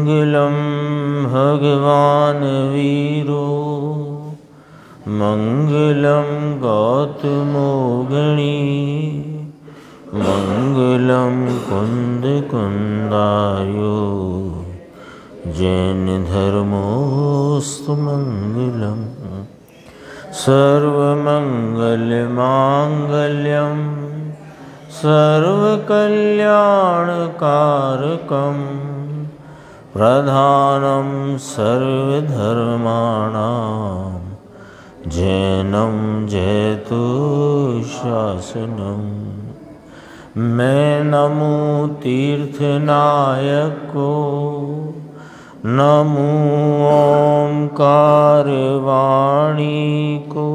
मंगलम भगवान वीरो मंगलम गौतमोगणी मंगलम कुंद कुंदायो जैन धर्मोस्तु मंगलम सर्वमंगलमांगल्यम सर्वकल्याणकारकं प्रधानं सर्वधर्माणां जैनं जयतु शासनम्। मैं नमो तीर्थनायक को, नमो ओंकार वाणी को,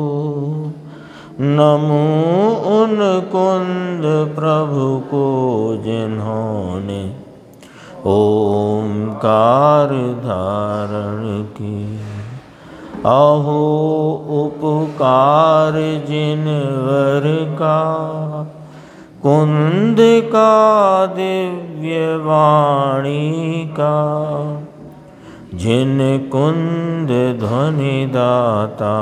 नमो उन कुंद प्रभु को जिन्होंने ओंकार धारण की। अहो उपकार जिनवर का कुंद का दिव्य वाणी का, जिन कुंद ध्वनि दाता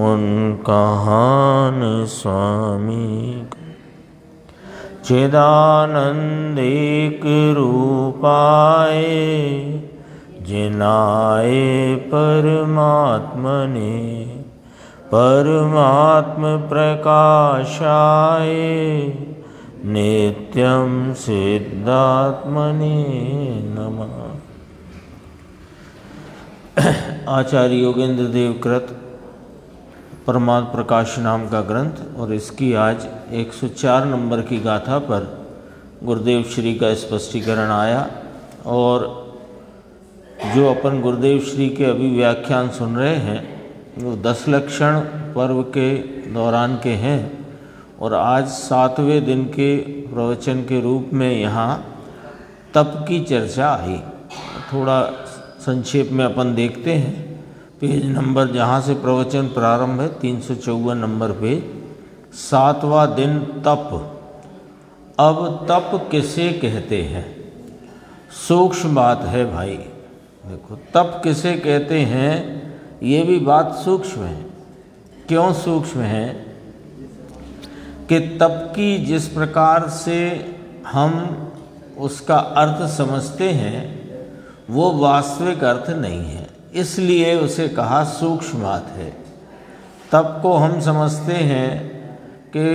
उनका हान स्वामी। चिदानंद एक रूपाए जिनाए परमात्मने, परमात्म प्रकाशाय नित्यं सिद्धात्मने नमः। आचार्य योगेंद्र देव कृत परमात्म प्रकाश नाम का ग्रंथ और इसकी आज 104 नंबर की गाथा पर गुरुदेव श्री का स्पष्टीकरण आया। और जो अपन गुरुदेव श्री के अभी व्याख्यान सुन रहे हैं वो 10 लक्षण पर्व के दौरान के हैं। और आज 7वें दिन के प्रवचन के रूप में यहाँ तप की चर्चा आई। थोड़ा संक्षेप में अपन देखते हैं। पेज नंबर जहाँ से प्रवचन प्रारंभ है 354 नंबर पेज, 7वां दिन तप। अब तप किसे कहते हैं? सूक्ष्म बात है भाई। देखो तप किसे कहते हैं, ये भी बात सूक्ष्म है। क्यों सूक्ष्म है? कि तप की जिस प्रकार से हम उसका अर्थ समझते हैं वो वास्तविक अर्थ नहीं है, इसलिए उसे कहा सूक्ष्म बात है। तप को हम समझते हैं कि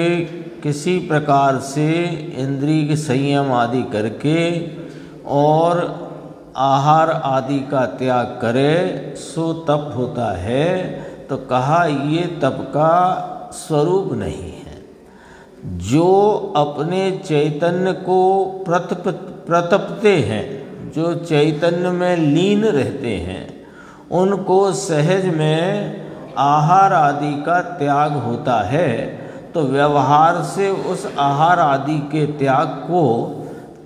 किसी प्रकार से इंद्रिय के संयम आदि करके और आहार आदि का त्याग करे सो तप होता है। तो कहा ये तप का स्वरूप नहीं है। जो अपने चैतन्य को प्रतपते हैं, जो चैतन्य में लीन रहते हैं, उनको सहज में आहार आदि का त्याग होता है। तो व्यवहार से उस आहार आदि के त्याग को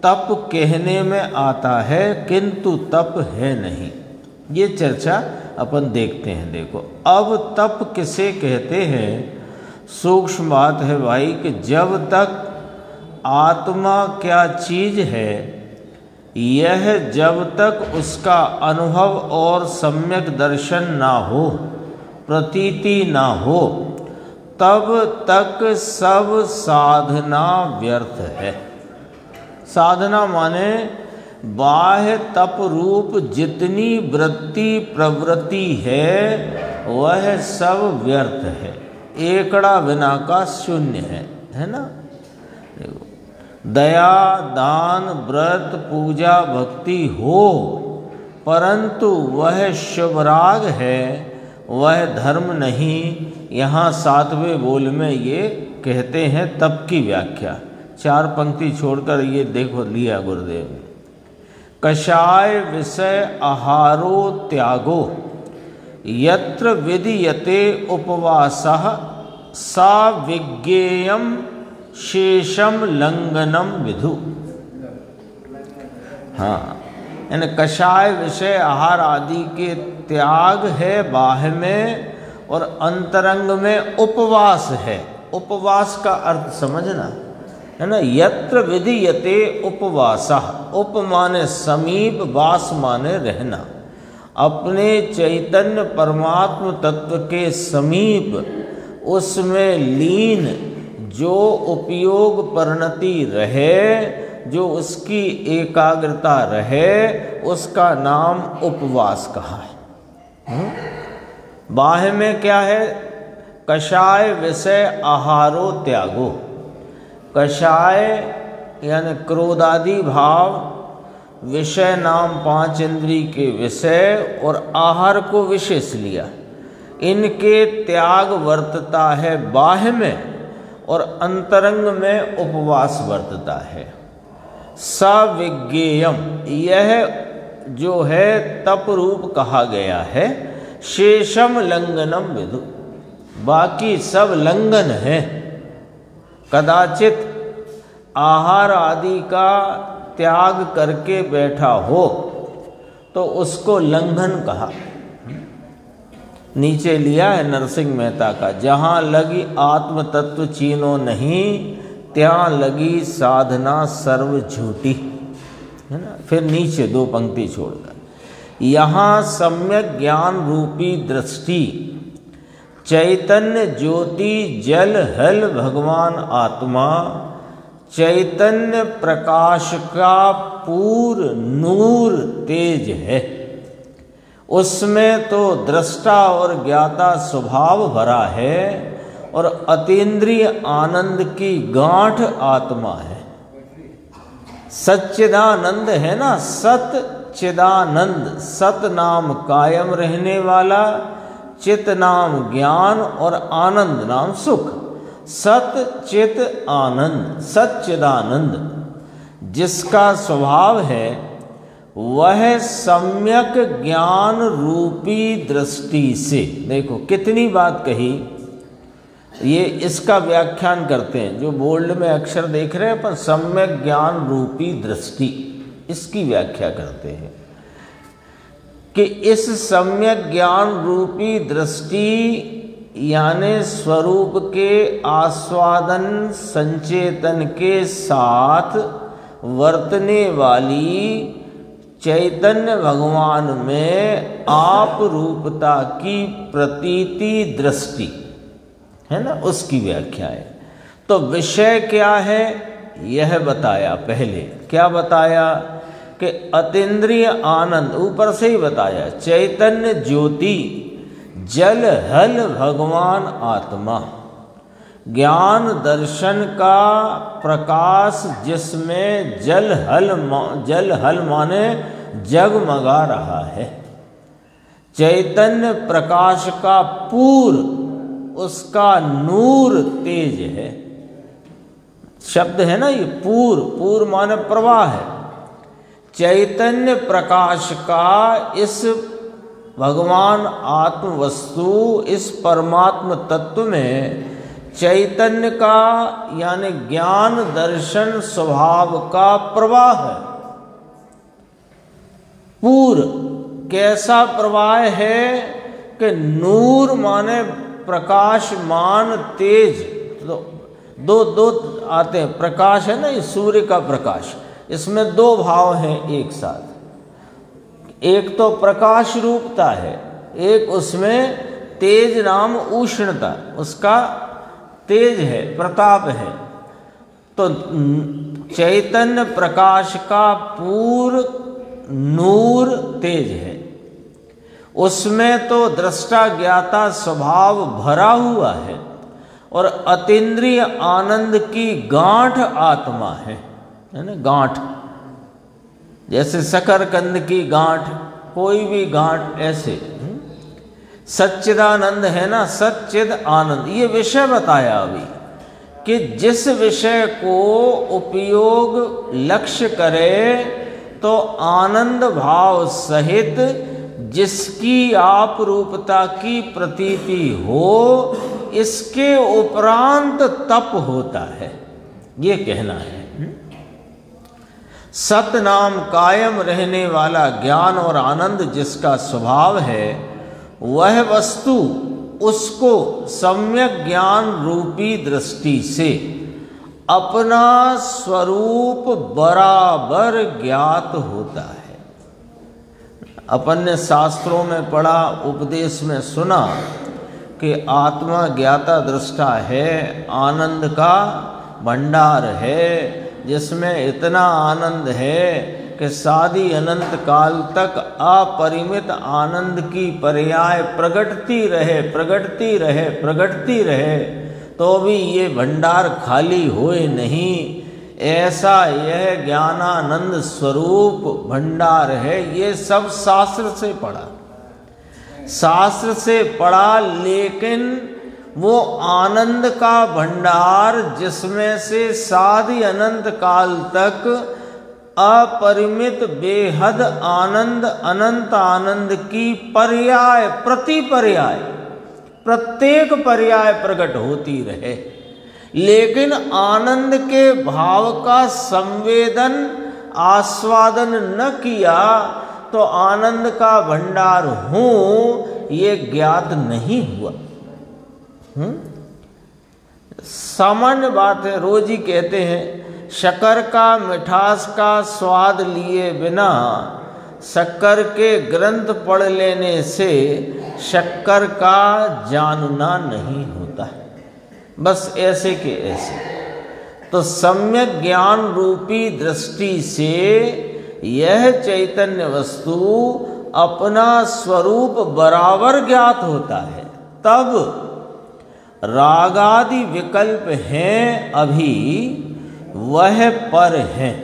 तप कहने में आता है, किंतु तप है नहीं। ये चर्चा अपन देखते हैं। देखो अब तप किसे कहते हैं? सूक्ष्म बात है भाई कि जब तक आत्मा क्या चीज़ है यह जब तक उसका अनुभव और सम्यक दर्शन ना हो, प्रतीति ना हो, तब तक सब साधना व्यर्थ है। साधना माने बाह्य तप रूप जितनी वृत्ति प्रवृत्ति है वह सब व्यर्थ है, एकड़ा बिना का शून्य है ना। देखो दया दान व्रत पूजा भक्ति हो, परंतु वह शुभराग है, वह धर्म नहीं। यहाँ 7वें बोल में ये कहते हैं तप की व्याख्या। 4 पंक्ति छोड़कर ये देखो लिया गुरुदेव ने। कषाय विषय आहारो त्यागो यत्र विधीयते उपवासः सा विज्ञेयम शेषम लंघनम विधु। हाँ, यानी कषाय विषय आहार आदि के त्याग है बाह्य में, और अंतरंग में उपवास है। उपवास का अर्थ समझना है ना। यत्र विधीयते उपवासः, उप माने समीप, वास माने रहना। अपने चैतन्य परमात्म तत्व के समीप उसमें लीन जो उपयोग परिणति रहे, जो उसकी एकाग्रता रहे, उसका नाम उपवास कहा है। बाह्य में क्या है? कषाय विषय आहारो त्यागो। कषाय यानी क्रोधादि भाव, विषय नाम 5 इंद्री के विषय और आहार को विशेष लिया, इनके त्याग वर्तता है बाह्य में, और अंतरंग में उपवास वर्तता है। सविज्ञेयम, यह जो है तप रूप कहा गया है। शेषम लंघनम विदु, बाकी सब लंघन है। कदाचित आहार आदि का त्याग करके बैठा हो तो उसको लंघन कहा। नीचे लिया है नरसिंह मेहता का, जहाँ लगी आत्म तत्व चीनो नहीं, त्यां लगी साधना सर्व झूठी, है ना। फिर नीचे 2 पंक्ति छोड़कर, यहाँ सम्यक ज्ञान रूपी दृष्टि, चैतन्य ज्योति जल हल भगवान आत्मा, चैतन्य प्रकाश का पूर्ण नूर तेज है। उसमें तो दृष्टा और ज्ञाता स्वभाव भरा है, और अतीन्द्रिय आनंद की गांठ आत्मा है। सच्चिदानंद है ना, सच्चिदानंद। सत नाम कायम रहने वाला, चित नाम ज्ञान और आनंद नाम सुख। सत चित आनंद, सच्चिदानंद जिसका स्वभाव है, वह सम्यक ज्ञान रूपी दृष्टि से, देखो कितनी बात कही। ये इसका व्याख्यान करते हैं, जो बोल्ड में अक्षर देख रहे हैं, पर सम्यक ज्ञान रूपी दृष्टि, इसकी व्याख्या करते हैं कि इस सम्यक ज्ञान रूपी दृष्टि यानी स्वरूप के आस्वादन संचेतन के साथ वर्तने वाली चैतन्य भगवान में आप रूपता की प्रतीति दृष्टि है ना, उसकी व्याख्या है। तो विषय क्या है यह बताया। पहले क्या बताया कि अतीन्द्रिय आनंद, ऊपर से ही बताया, चैतन्य ज्योति जल हल भगवान आत्मा, ज्ञान दर्शन का प्रकाश जिसमें जल हल माने जगमगा रहा है। चैतन्य प्रकाश का पूर्व, उसका नूर तेज है। शब्द है ना ये पूर्व माने प्रवाह है। चैतन्य प्रकाश का इस भगवान आत्म वस्तु, इस परमात्म तत्व में चैतन्य का यानी ज्ञान दर्शन स्वभाव का प्रवाह है। पूर्व कैसा प्रवाह है कि नूर माने प्रकाशमान तेज। तो दो आते हैं, प्रकाश है ना, ये सूर्य का प्रकाश, इसमें 2 भाव हैं एक साथ। एक तो प्रकाश रूपता है, एक उसमें तेज नाम उष्णता, उसका तेज है, प्रताप है। तो चैतन्य प्रकाश का पूर्व नूर तेज है, उसमें तो दृष्टा ज्ञाता स्वभाव भरा हुआ है, और अतीन्द्रिय आनंद की गांठ आत्मा है ना। गांठ जैसे शकरकंद की गांठ, कोई भी गांठ ऐसे। सच्चिदानंद है ना, सच्चिद आनंद। ये विषय बताया अभी कि जिस विषय को उपयोग लक्ष्य करे तो आनंद भाव सहित जिसकी आप रूपता की प्रतीति हो, इसके उपरांत तप होता है, ये कहना है। सत नाम कायम रहने वाला ज्ञान और आनंद जिसका स्वभाव है, वह वस्तु उसको सम्यक ज्ञान रूपी दृष्टि से अपना स्वरूप बराबर ज्ञात होता है। अपन ने शास्त्रों में पढ़ा, उपदेश में सुना कि आत्मा ज्ञाता दृष्टा है, आनंद का भंडार है, जिसमें इतना आनंद है कि सादी अनंत काल तक अपरिमित आनंद की पर्याय प्रगटती रहे, प्रगटती रहे, प्रगटती रहे, तो भी ये भंडार खाली होए नहीं। ऐसा यह ज्ञानानंद स्वरूप भंडार है। ये सब शास्त्र से पढ़ा, शास्त्र से पढ़ा, लेकिन वो आनंद का भंडार जिसमें से साधी अनंत काल तक अपरिमित बेहद आनंद, अनंत आनंद की पर्याय प्रति पर्याय, प्रत्येक पर्याय प्रकट होती रहे, लेकिन आनंद के भाव का संवेदन, आस्वादन न किया तो आनंद का भंडार हूं ये ज्ञात नहीं हुआ। सामान्य बात है, रोज ही कहते हैं शक्कर का, मिठास का स्वाद लिए बिना शक्कर के ग्रंथ पढ़ लेने से शक्कर का जानना नहीं होता है। बस ऐसे के ऐसे। तो सम्यक ज्ञान रूपी दृष्टि से यह चैतन्य वस्तु अपना स्वरूप बराबर ज्ञात होता है। तब रागादि विकल्प हैं अभी, वह पर हैं।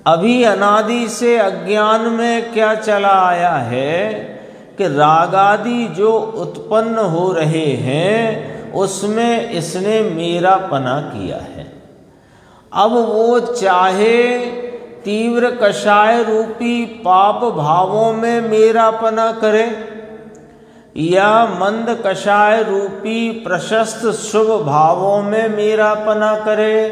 अभी अनादि से अज्ञान में क्या चला आया है कि रागादि जो उत्पन्न हो रहे हैं उसमें इसने मेरा पना किया है। अब वो चाहे तीव्र कषाय रूपी पाप भावों में मेरा पना करे या मंद कषाय रूपी प्रशस्त शुभ भावों में मेरा पना करे,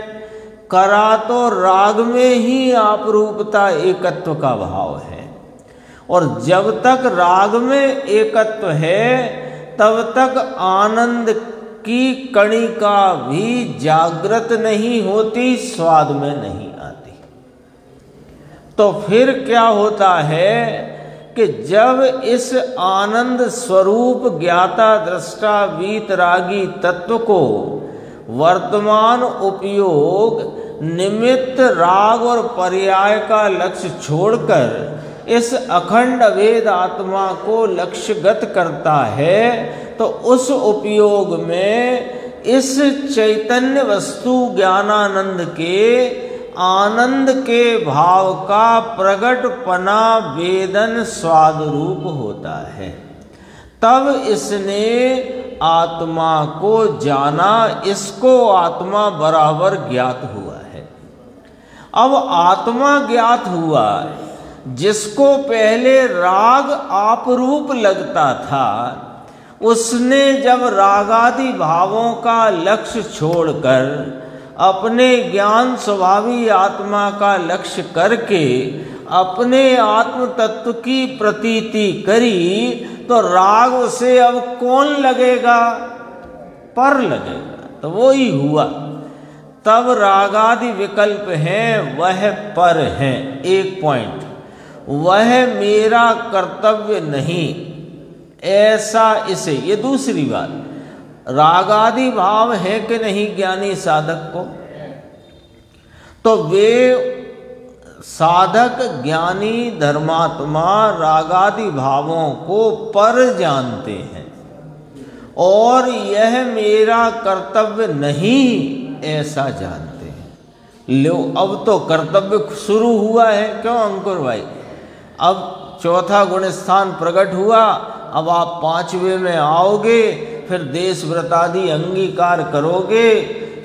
करा तो राग में ही आपरूपता एकत्व का भाव है। और जब तक राग में एकत्व है तब तक आनंद की कणिका भी जागृत नहीं होती, स्वाद में नहीं आती। तो फिर क्या होता है कि जब इस आनंद स्वरूप ज्ञाता दृष्टा वीतरागी तत्व को वर्तमान उपयोग निमित्त राग और पर्याय का लक्ष्य छोड़कर इस अखंड अभेद आत्मा को लक्ष्यगत करता है, तो उस उपयोग में इस चैतन्य वस्तु ज्ञानानंद के आनंद के भाव का प्रगटपना वेदन स्वाद रूप होता है। तब इसने आत्मा को जाना, इसको आत्मा बराबर ज्ञात हुआ है। अब आत्मा ज्ञात हुआ, जिसको पहले राग आपरूप लगता था, उसने जब रागादि भावों का लक्ष्य छोड़कर अपने ज्ञान स्वभावी आत्मा का लक्ष्य करके अपने आत्म तत्व की प्रतीति करी, तो राग उसे अब कौन लगेगा? पर लगेगा। तो वो ही हुआ। तब रागादि विकल्प हैं, वह पर हैं। एक पॉइंट, वह मेरा कर्तव्य नहीं, ऐसा इसे। ये दूसरी बात, रागादि भाव है कि नहीं ज्ञानी साधक को, तो वे साधक ज्ञानी धर्मात्मा रागादि भावों को पर जानते हैं और यह मेरा कर्तव्य नहीं ऐसा जानते हैं। लो, अब तो कर्तव्य शुरू हुआ है। क्यों अंकुर भाई? अब चौथा गुण स्थान प्रकट हुआ, अब आप पांचवें में आओगे, फिर देश व्रतादि अंगीकार करोगे,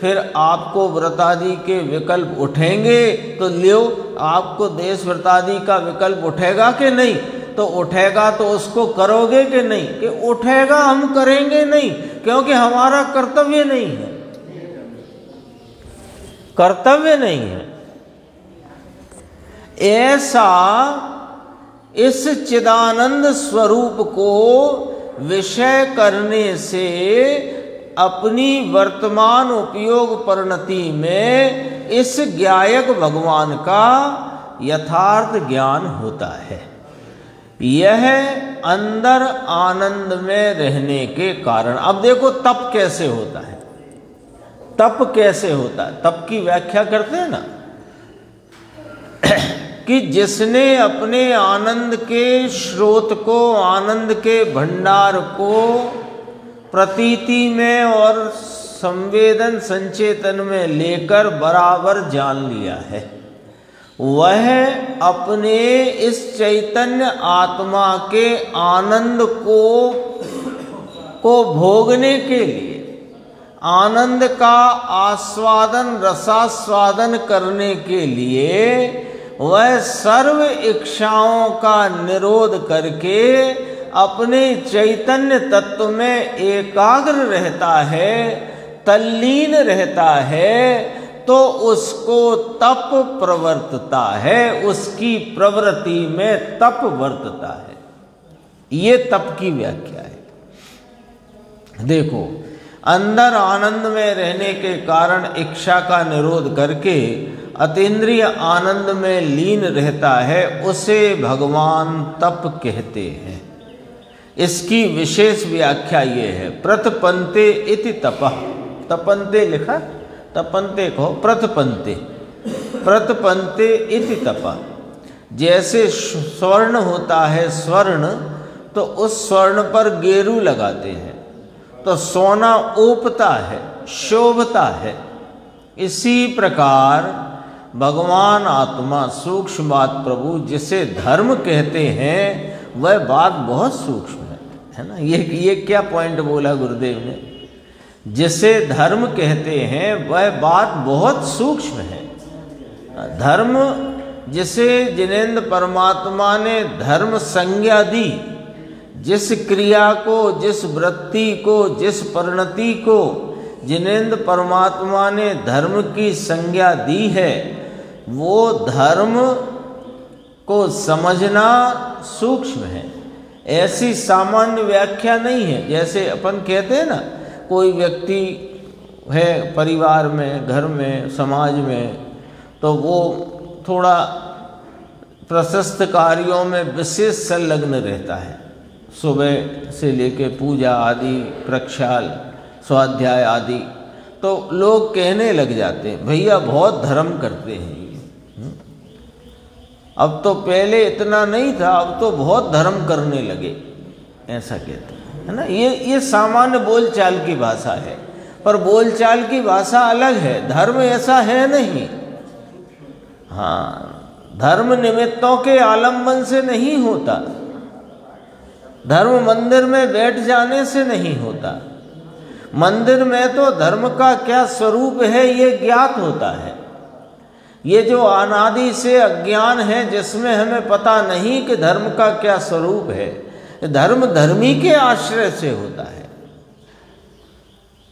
फिर आपको व्रतादि के विकल्प उठेंगे, तो लियो आपको देश व्रतादि का विकल्प उठेगा कि नहीं? तो उठेगा तो उसको करोगे कि नहीं? कि उठेगा, हम करेंगे नहीं, क्योंकि हमारा कर्तव्य नहीं है, कर्तव्य नहीं है। ऐसा इस चिदानंद स्वरूप को विषय करने से अपनी वर्तमान उपयोग परिणति में इस ज्ञायक भगवान का यथार्थ ज्ञान होता है। यह अंदर आनंद में रहने के कारण। अब देखो तप कैसे होता है, तप कैसे होता है, तप की व्याख्या करते हैं ना कि जिसने अपने आनंद के स्रोत को, आनंद के भंडार को प्रतीति में और संवेदन संचेतन में लेकर बराबर जान लिया है, वह अपने इस चैतन्य आत्मा के आनंद को भोगने के लिए, आनंद का आस्वादन रसास्वादन करने के लिए वह सर्व इच्छाओं का निरोध करके अपने चैतन्य तत्व में एकाग्र रहता है, तल्लीन रहता है, तो उसको तप प्रवर्तता है, उसकी प्रवृत्ति में तप वर्तता है। ये तप की व्याख्या है। देखो, अंदर आनंद में रहने के कारण इच्छा का निरोध करके अतीन्द्रिय आनंद में लीन रहता है, उसे भगवान तप कहते हैं। इसकी विशेष व्याख्या ये है, प्रतपन्ते इति तपः। तपन्ते लिखा, तपन्ते कहो, प्रतपन्ते, प्रतपन्ते इति तपः। जैसे स्वर्ण होता है स्वर्ण, तो उस स्वर्ण पर गेरू लगाते हैं तो सोना ओपता है, शोभता है। इसी प्रकार भगवान आत्मा सूक्ष्म बात प्रभु जिसे धर्म कहते हैं, वह बात बहुत सूक्ष्म है ना। ये क्या पॉइंट बोला गुरुदेव ने, जिसे धर्म कहते हैं वह बात बहुत सूक्ष्म है। धर्म जिसे जिनेन्द्र परमात्मा ने धर्म संज्ञा दी, जिस क्रिया को, जिस वृत्ति को, जिस परिणति को जिनेन्द्र परमात्मा ने धर्म की संज्ञा दी है, वो धर्म को समझना सूक्ष्म है। ऐसी सामान्य व्याख्या नहीं है। जैसे अपन कहते हैं ना, कोई व्यक्ति है परिवार में, घर में, समाज में, तो वो थोड़ा प्रशस्त कार्यों में विशेष संलग्न रहता है, सुबह से लेके पूजा आदि, प्रक्षाल, स्वाध्याय आदि। तो लोग कहने लग जाते हैं, भैया बहुत धर्म करते हैं ये। अब तो पहले इतना नहीं था, अब तो बहुत धर्म करने लगे, ऐसा कहते हैं, है ना। ये सामान्य बोलचाल की भाषा है, पर बोलचाल की भाषा अलग है, धर्म ऐसा है नहीं। हाँ, धर्म निमित्तों के आलंबन से नहीं होता, धर्म मंदिर में बैठ जाने से नहीं होता। मंदिर में तो धर्म का क्या स्वरूप है ये ज्ञात होता है। ये जो अनादि से अज्ञान है, जिसमें हमें पता नहीं कि धर्म का क्या स्वरूप है, धर्म धर्मी के आश्रय से होता है।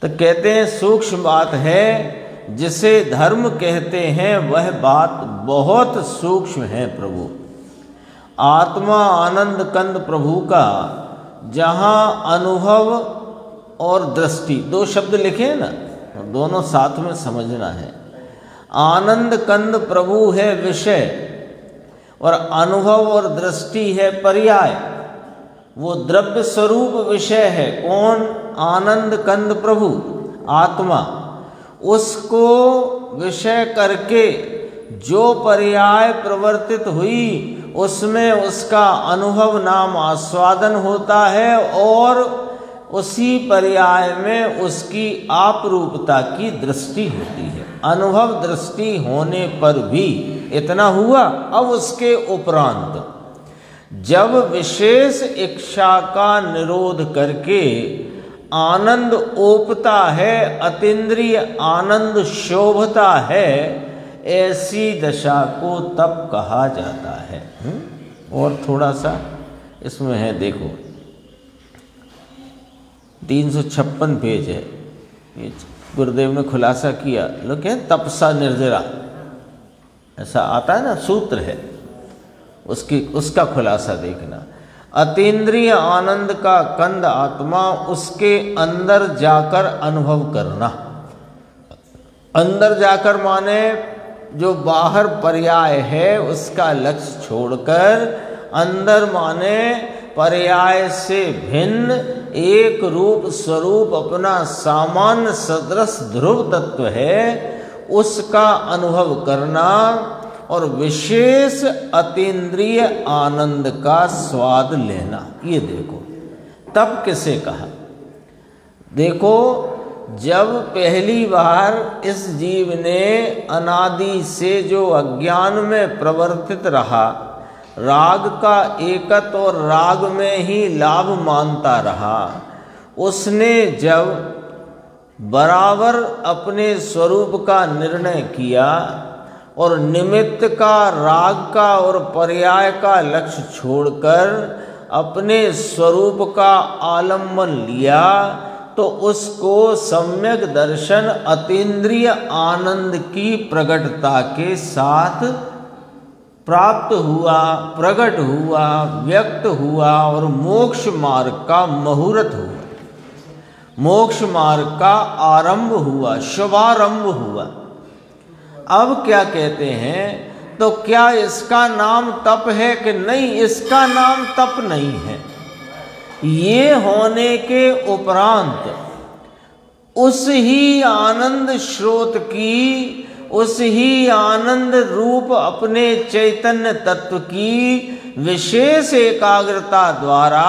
तो कहते हैं सूक्ष्म बात है, जिसे धर्म कहते हैं वह बात बहुत सूक्ष्म है प्रभु। आत्मा आनंद कंद प्रभु का जहाँ अनुभव और दृष्टि, दो शब्द लिखे हैं ना, दोनों साथ में समझना है। आनंद कंद प्रभु है विषय और अनुभव और दृष्टि है पर्याय। वो द्रव्य स्वरूप विषय है, कौन? आनंद कंद प्रभु, आत्मा। उसको विषय करके जो पर्याय प्रवर्तित हुई, उसमें उसका अनुभव नाम आस्वादन होता है और उसी पर्याय में उसकी आपरूपता की दृष्टि होती है। अनुभव दृष्टि होने पर भी इतना हुआ। अब उसके उपरांत जब विशेष इच्छा का निरोध करके आनंद ओपता है, अतीन्द्रिय आनंद शोभता है, ऐसी दशा को तप कहा जाता है। और थोड़ा सा इसमें है, देखो 356 पेज है, ये गुरुदेव ने खुलासा किया। लोग कहें तपसा निर्जरा, ऐसा आता है ना, सूत्र है, उसका खुलासा देखना। अतीन्द्रिय आनंद का कंद आत्मा उसके अंदर जाकर अनुभव करना। अंदर जाकर माने जो बाहर पर्याय है उसका लक्ष्य छोड़कर, अंदर माने पर्याय से भिन्न एक रूप स्वरूप अपना सामान्य सदृश ध्रुव तत्व है, उसका अनुभव करना और विशेष अतीन्द्रिय आनंद का स्वाद लेना। ये देखो, तब किसे कहा? देखो, जब पहली बार इस जीव ने अनादि से जो अज्ञान में प्रवर्तित रहा, राग का एकत्व और राग में ही लाभ मानता रहा, उसने जब बराबर अपने स्वरूप का निर्णय किया और निमित्त का, राग का और पर्याय का लक्ष्य छोड़कर अपने स्वरूप का आलम्बन लिया, तो उसको सम्यक दर्शन अतीन्द्रिय आनंद की प्रगटता के साथ प्राप्त हुआ, प्रकट हुआ, व्यक्त हुआ और मोक्ष मार्ग का मुहूर्त हुआ, मोक्ष मार्ग का आरंभ हुआ, शुभारंभ हुआ। अब क्या कहते हैं? तो क्या इसका नाम तप है कि नहीं? इसका नाम तप नहीं है। ये होने के उपरांत उस ही आनंद स्रोत की, उस ही आनंद रूप अपने चैतन्य तत्व की विशेष एकाग्रता द्वारा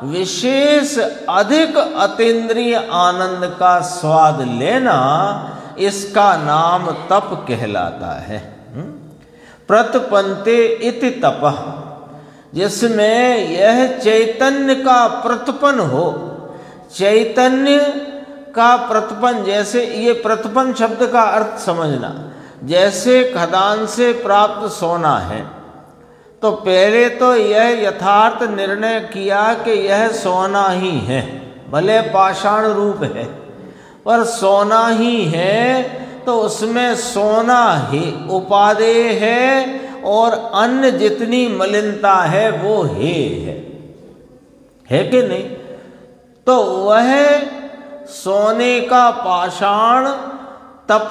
विशेष अधिक अतीन्द्रिय आनंद का स्वाद लेना, इसका नाम तप कहलाता है। प्रतपन्ते इति तपः, जिसमें यह चैतन्य का प्रतपन हो। चैतन्य का प्रतपन, जैसे ये प्रतपन शब्द का अर्थ समझना, जैसे खदान से प्राप्त सोना है, तो पहले तो यह यथार्थ निर्णय किया कि यह सोना ही है, भले पाषाण रूप है पर सोना ही है, तो उसमें सोना ही उपादेय है और अन्य जितनी मलिनता है वो है कि नहीं? तो वह सोने का पाषाण तप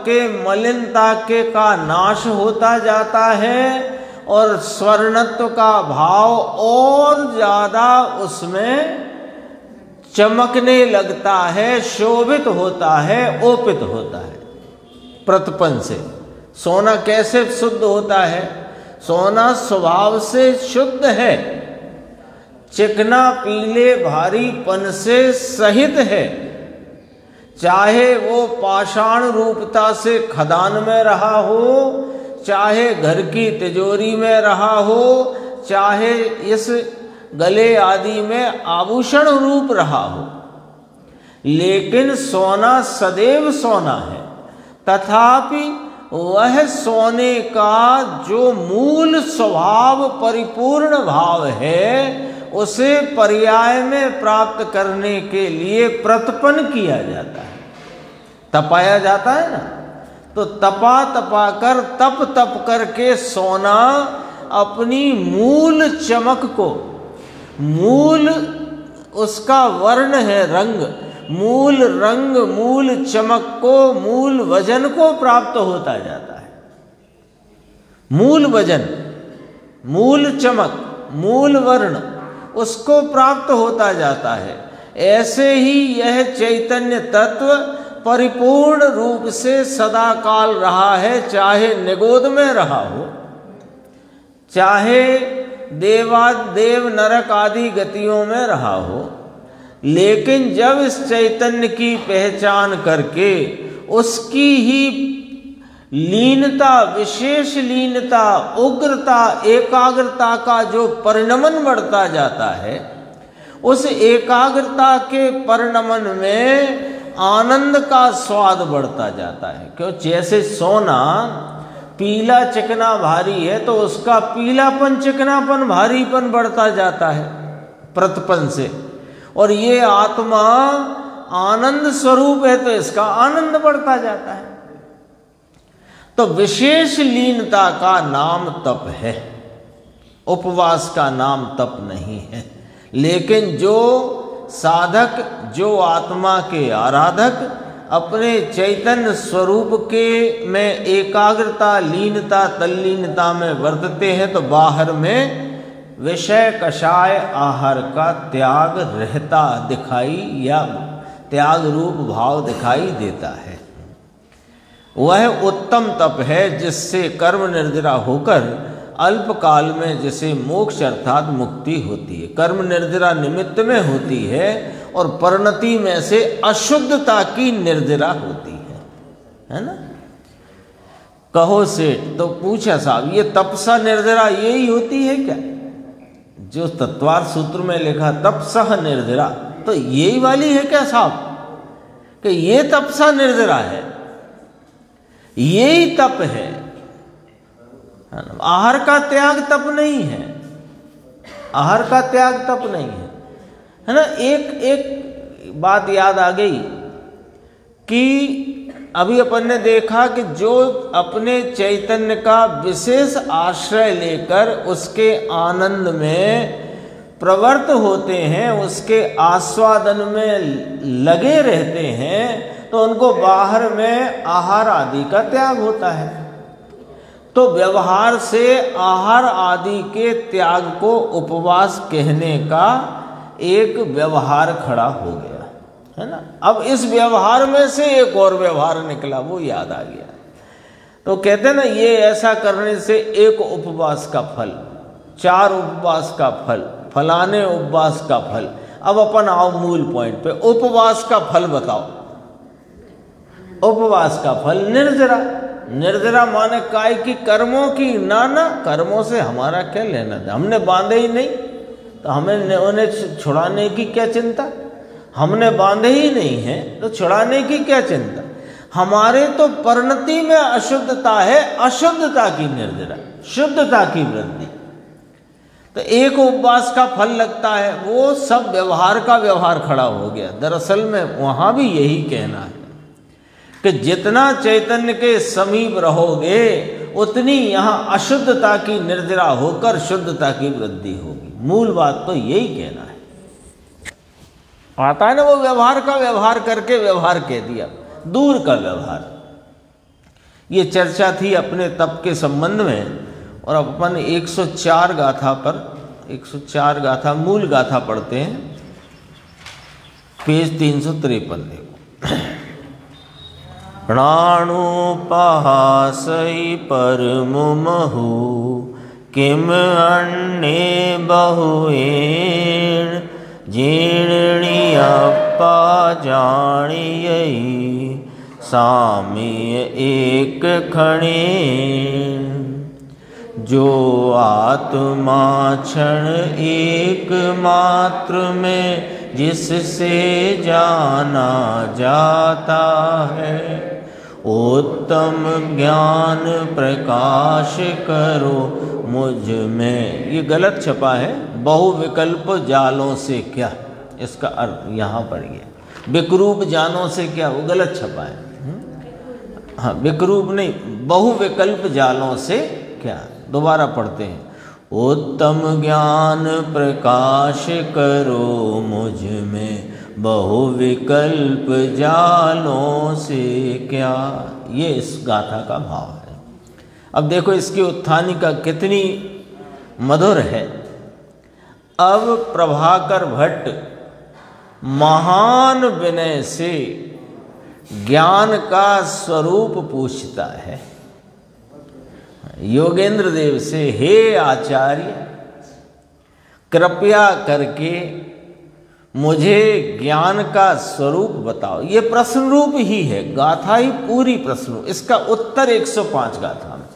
के मलिनता के का नाश होता जाता है और स्वर्णत्व का भाव और ज्यादा उसमें चमकने लगता है, शोभित होता है, ओपित होता है। प्रतपन से सोना कैसे शुद्ध होता है? सोना स्वभाव से शुद्ध है, चिकना पीले भारीपन से सहित है, चाहे वो पाषाण रूपता से खदान में रहा हो, चाहे घर की तिजोरी में रहा हो, चाहे इस गले आदि में आभूषण रूप रहा हो, लेकिन सोना सदैव सोना है। तथापि वह सोने का जो मूल स्वभाव परिपूर्ण भाव है, उसे पर्याय में प्राप्त करने के लिए प्रतपन किया जाता है, तपाया जाता है ना। तो तपा कर तप करके सोना अपनी मूल चमक को, मूल उसका वर्ण है रंग, मूल रंग, मूल चमक को, मूल वजन को प्राप्त होता जाता है। मूल वजन, मूल चमक, मूल वर्ण उसको प्राप्त होता जाता है। ऐसे ही यह चैतन्य तत्व परिपूर्ण रूप से सदा काल रहा है, चाहे निगोद में रहा हो, चाहे देव नरक आदि गतियों में रहा हो, लेकिन जब इस चैतन्य की पहचान करके उसकी ही लीनता, विशेष लीनता, उग्रता, एकाग्रता का जो परिणमन बढ़ता जाता है, उस एकाग्रता के परिणमन में आनंद का स्वाद बढ़ता जाता है। क्यों? जैसे सोना पीला चिकना भारी है तो उसका पीलापन, चिकनापन, भारीपन बढ़ता जाता है प्रतपन से, और ये आत्मा आनंद स्वरूप है तो इसका आनंद बढ़ता जाता है। तो विशेष लीनता का नाम तप है। उपवास का नाम तप नहीं है। लेकिन जो साधक, जो आत्मा के आराधक अपने चैतन्य स्वरूप के में एकाग्रता, लीनता, तल्लीनता में वर्तते हैं तो बाहर में विषय कषाय आहार का त्याग रहता दिखाई या त्याग रूप भाव दिखाई देता है। वह उत्तम तप है जिससे कर्म निर्जरा होकर अल्पकाल में जिसे मोक्ष अर्थात मुक्ति होती है। कर्म निर्जरा निमित्त में होती है और परिणति में से अशुद्धता की निर्जरा होती है ना। कहो सेठ, तो पूछा साहब ये तपसा निर्जरा यही होती है क्या? जो तत्वार्थ सूत्र में लिखा तपसह निर्जरा, तो यही वाली है क्या साहब कि ये तपसा निर्जरा है, यही तप है? आहार का त्याग तप नहीं है, आहार का त्याग तप नहीं है ना। एक बात याद आ गई कि अभी अपन ने देखा कि जो अपने चैतन्य का विशेष आश्रय लेकर उसके आनंद में प्रवृत्त होते हैं, उसके आस्वादन में लगे रहते हैं, तो उनको बाहर में आहार आदि का त्याग होता है। तो व्यवहार से आहार आदि के त्याग को उपवास कहने का एक व्यवहार खड़ा हो गया है ना। अब इस व्यवहार में से एक और व्यवहार निकला, वो याद आ गया। तो कहते हैं ना, ये ऐसा करने से एक उपवास का फल, 4 उपवास का फल, फलाने उपवास का फल। अब अपन आओ मूल पॉइंट पे, उपवास का फल बताओ। उपवास का फल निर्जरा। निर्जरा माने काय की, कर्मों की? ना ना, कर्मों से हमारा क्या लेना था, हमने बांधे ही नहीं, तो हमें उन्हें छुड़ाने की क्या चिंता? हमने बांधे ही नहीं है तो छुड़ाने की क्या चिंता? हमारे तो परिणति में अशुद्धता है, अशुद्धता की निर्जरा, शुद्धता की वृद्धि। तो एक उपवास का फल लगता है, वो सब व्यवहार का व्यवहार खड़ा हो गया। दरअसल में वहां भी यही कहना है कि जितना चैतन्य के समीप रहोगे उतनी यहाँ अशुद्धता की निर्जरा होकर शुद्धता की वृद्धि होगी। मूल बात तो यही कहना है। आता है ना वो व्यवहार का व्यवहार करके व्यवहार कह दिया, दूर का व्यवहार। ये चर्चा थी अपने तप के संबंध में। और अब अपन 104 गाथा पर, 104 गाथा मूल गाथा पढ़ते हैं, पेज 353 देखो। प्राणोपहासै परमुमहु किम अन्ये बहुएण जीर्णियप्पा जानियै साम्य एक खणेन। जो आत्मा क्षण एक मात्र में जिससे जाना जाता है, उत्तम ज्ञान प्रकाश करो मुझ में। ये गलत छपा है, बहुविकल्प जालों से क्या, इसका अर्थ यहाँ पर ये विकरूप जानों से क्या, वो गलत छपा है। हाँ, विकरूप नहीं, बहुविकल्प जालों से क्या। दोबारा पढ़ते हैं। उत्तम ज्ञान प्रकाश करो मुझ में, बहुविकल्प जालों से क्या। ये इस गाथा का भाव है। अब देखो इसकी उत्थानिका कितनी मधुर है। अब प्रभाकर भट्ट महान विनय से ज्ञान का स्वरूप पूछता है योगेंद्र देव से, हे आचार्य कृपया करके मुझे ज्ञान का स्वरूप बताओ। ये प्रश्न रूप ही है, गाथा ही पूरी प्रश्न, इसका उत्तर 105 गाथा में,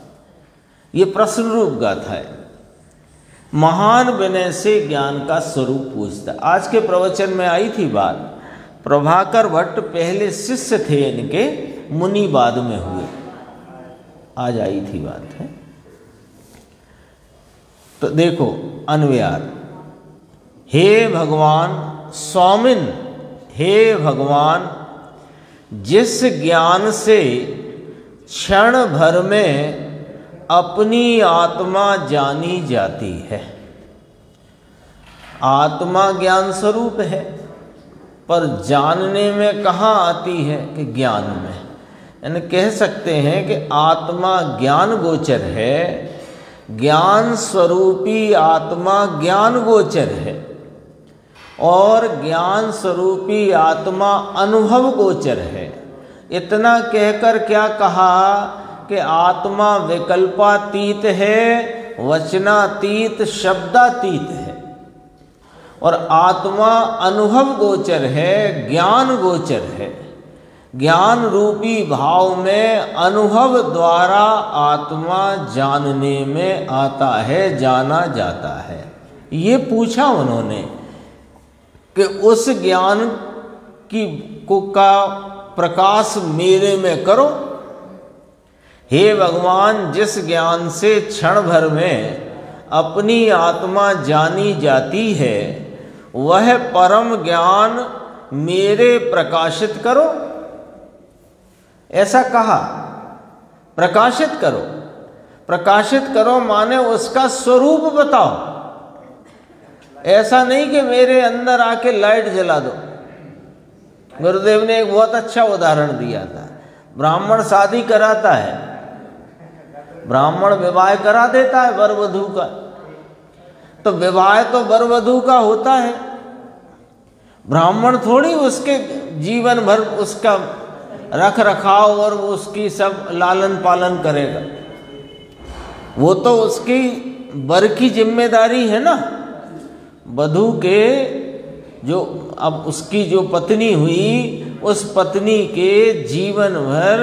ये प्रश्न रूप गाथा है। महान विनय से ज्ञान का स्वरूप पूछता। आज के प्रवचन में आई थी बात, प्रभाकर भट्ट पहले शिष्य थे इनके, मुनि बाद में हुए, आज आई थी बात है। तो देखो अन्वयार। हे भगवान स्वामिन, हे भगवान जिस ज्ञान से क्षण भर में अपनी आत्मा जानी जाती है। आत्मा ज्ञान स्वरूप है, पर जानने में कहाँ आती है कि ज्ञान में। यानी कह सकते हैं कि आत्मा ज्ञान गोचर है, ज्ञान स्वरूपी आत्मा ज्ञान गोचर है, और ज्ञान स्वरूपी आत्मा अनुभव गोचर है। इतना कहकर क्या कहा कि आत्मा विकल्पातीत है, वचनातीत, शब्दातीत है, और आत्मा अनुभव गोचर है, ज्ञान गोचर है। ज्ञान रूपी भाव में अनुभव द्वारा आत्मा जानने में आता है, जाना जाता है। ये पूछा उन्होंने कि उस ज्ञान का प्रकाश मेरे में करो। हे भगवान, जिस ज्ञान से क्षण भर में अपनी आत्मा जानी जाती है, वह परम ज्ञान मेरे प्रकाशित करो। ऐसा कहा, प्रकाशित करो। प्रकाशित करो माने उसका स्वरूप बताओ। ऐसा नहीं कि मेरे अंदर आके लाइट जला दो। गुरुदेव ने एक बहुत अच्छा उदाहरण दिया था। ब्राह्मण शादी कराता है, ब्राह्मण विवाह करा देता है वर वधू का, तो विवाह तो वर वधू का होता है। ब्राह्मण थोड़ी उसके जीवन भर उसका रख रखाव और उसकी सब लालन पालन करेगा। वो तो उसकी वर की जिम्मेदारी है ना। वधू के जो अब उसकी जो पत्नी हुई, उस पत्नी के जीवन भर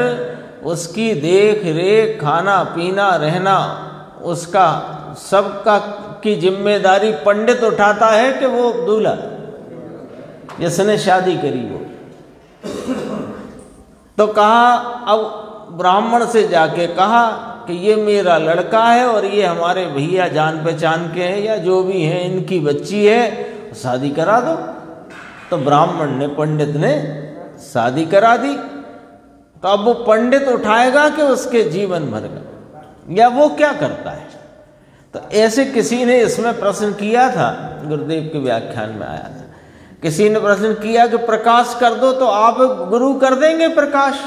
उसकी देख रेख, खाना पीना, रहना, उसका सबका की जिम्मेदारी पंडित उठाता है कि वो दूल्हा जिसने शादी करी वो। तो कहा, अब ब्राह्मण से जाके कहा कि ये मेरा लड़का है और ये हमारे भैया जान पहचान के हैं या जो भी हैं, इनकी बच्ची है, शादी करा दो। तो ब्राह्मण ने, पंडित ने शादी करा दी। तो अब वो पंडित उठाएगा कि उसके जीवन भर का, या वो क्या करता है? तो ऐसे किसी ने इसमें प्रश्न किया था, गुरुदेव के व्याख्यान में आया था। किसी ने प्रश्न किया कि प्रकाश कर दो, तो आप गुरु कर देंगे प्रकाश?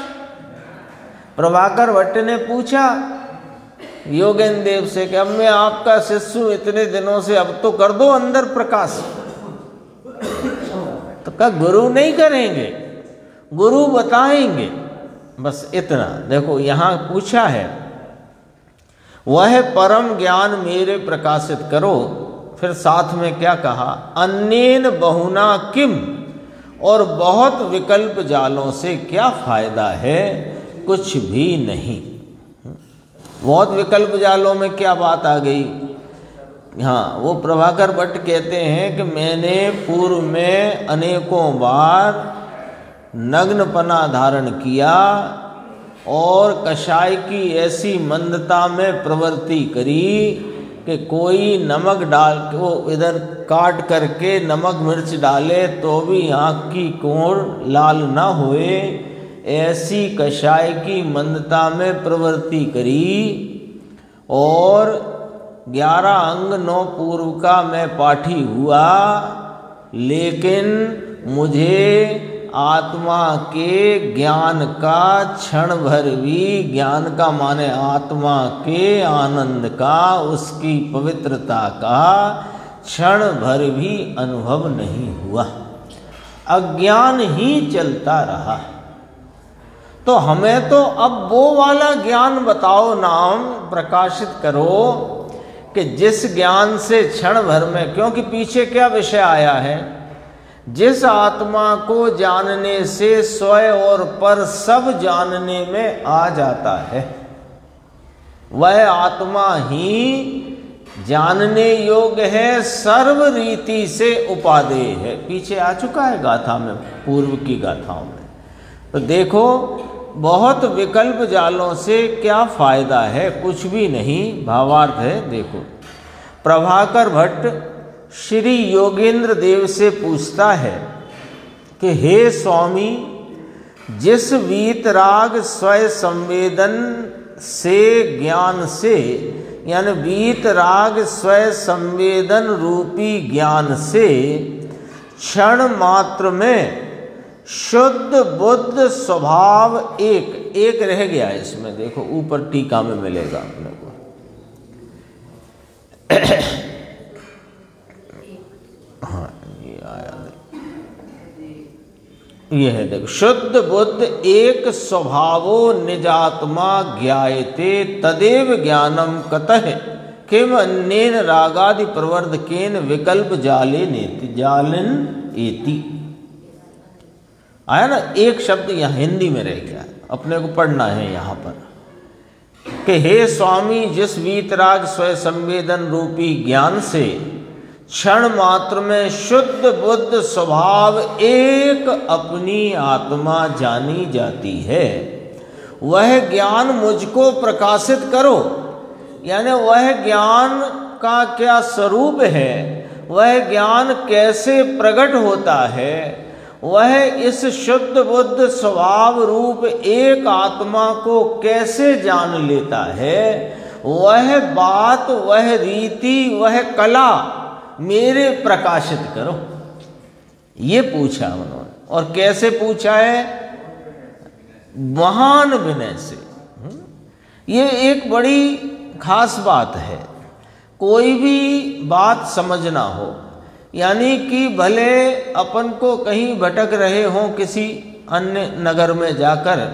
प्रभाकर भट्ट ने पूछा योगेंद्र देव से कि अब मैं आपका शिष्य हूं इतने दिनों से, अब तो कर दो अंदर प्रकाश। तो कहा गुरु नहीं करेंगे, गुरु बताएंगे, बस इतना। देखो यहां पूछा है, वह परम ज्ञान मेरे प्रकाशित करो। फिर साथ में क्या कहा, अन्येन बहुना किम, और बहुत विकल्प जालों से क्या फायदा है, कुछ भी नहीं। बहुत विकल्प जालों में क्या बात आ गई? हाँ, वो प्रभाकर भट्ट कहते हैं कि मैंने पूर्व में अनेकों बार नग्नपना धारण किया और कषाय की ऐसी मंदता में प्रवृत्ति करी कि कोई नमक डाल को इधर काट करके नमक मिर्च डाले तो भी आँख की कोण लाल ना होए, ऐसी कषाय की मंदता में प्रवृत्ति करी। और 11 अंग 9 पूर्व का मैं पाठी हुआ, लेकिन मुझे आत्मा के ज्ञान का क्षण भर भी, ज्ञान का माने आत्मा के आनंद का, उसकी पवित्रता का क्षण भर भी अनुभव नहीं हुआ। अज्ञान ही चलता रहा। तो हमें तो अब वो वाला ज्ञान बताओ, नाम प्रकाशित करो कि जिस ज्ञान से क्षण भर में, क्योंकि पीछे क्या विषय आया है, जिस आत्मा को जानने से स्वयं और पर सब जानने में आ जाता है, वह आत्मा ही जानने योग्य है, सर्व रीति से उपादेय है। पीछे आ चुका है गाथा में, पूर्व की गाथाओं में। तो देखो, बहुत विकल्प जालों से क्या फायदा है, कुछ भी नहीं। भावार्थ है, देखो प्रभाकर भट्ट श्री योगेंद्र देव से पूछता है कि हे स्वामी, जिस वीतराग स्वयं संवेदन से ज्ञान से, यानी वीतराग स्वयं संवेदन रूपी ज्ञान से क्षण मात्र में शुद्ध बुद्ध स्वभाव एक रह गया है इसमें, देखो ऊपर टीका में मिलेगा अपने को। हाँ ये आया, ये है देखो, शुद्ध बुद्ध एक स्वभावो निजात्मा ज्ञायते तदेव ज्ञानम कतः किम अन्येन रागादि प्रवर्धकेन विकल्प जाले नेति जालन एति। आया ना, एक शब्द यहाँ हिंदी में रह गया, अपने को पढ़ना है यहाँ पर कि हे स्वामी, जिस वीतराग स्वयं संवेदन रूपी ज्ञान से क्षण मात्र में शुद्ध बुद्ध स्वभाव एक अपनी आत्मा जानी जाती है, वह ज्ञान मुझको प्रकाशित करो। यानी वह ज्ञान का क्या स्वरूप है, वह ज्ञान कैसे प्रकट होता है, वह इस शुद्ध बुद्ध स्वभाव रूप एक आत्मा को कैसे जान लेता है, वह बात, वह रीति, वह कला मेरे प्रकाशित करो। ये पूछा उन्होंने, और कैसे पूछा है? महान विनय से। ये एक बड़ी खास बात है। कोई भी बात समझना हो, यानी कि भले अपन को कहीं भटक रहे हों किसी अन्य नगर में जाकर,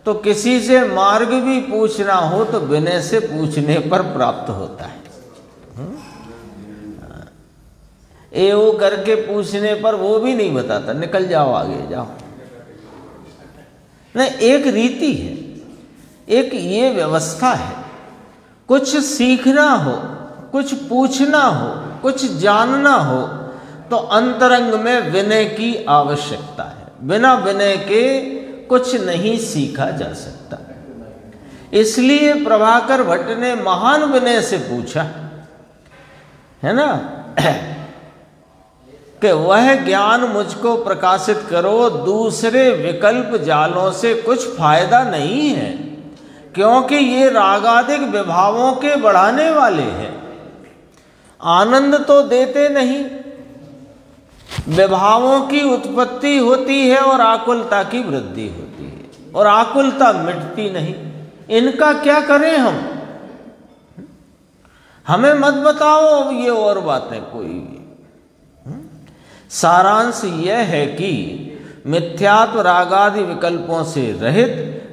तो किसी से मार्ग भी पूछना हो तो विनय से पूछने पर प्राप्त होता है। ए वो करके पूछने पर वो भी नहीं बताता, निकल जाओ आगे जाओ। नहीं, एक रीति है, एक ये व्यवस्था है। कुछ सीखना हो, कुछ पूछना हो, कुछ जानना हो तो अंतरंग में विनय की आवश्यकता है। बिना विनय के कुछ नहीं सीखा जा सकता। इसलिए प्रभाकर भट्ट ने महान विनय से पूछा, है ना, कि वह ज्ञान मुझको प्रकाशित करो, दूसरे विकल्प जालों से कुछ फायदा नहीं है, क्योंकि ये रागादिक विभावों के बढ़ाने वाले हैं। आनंद तो देते नहीं, विभावों की उत्पत्ति होती है और आकुलता की वृद्धि होती है, और आकुलता मिटती नहीं। इनका क्या करें हम? हमें मत बताओ अब ये और बातें कोई भी। सारांश यह है कि मिथ्यात्व रागादि विकल्पों से रहित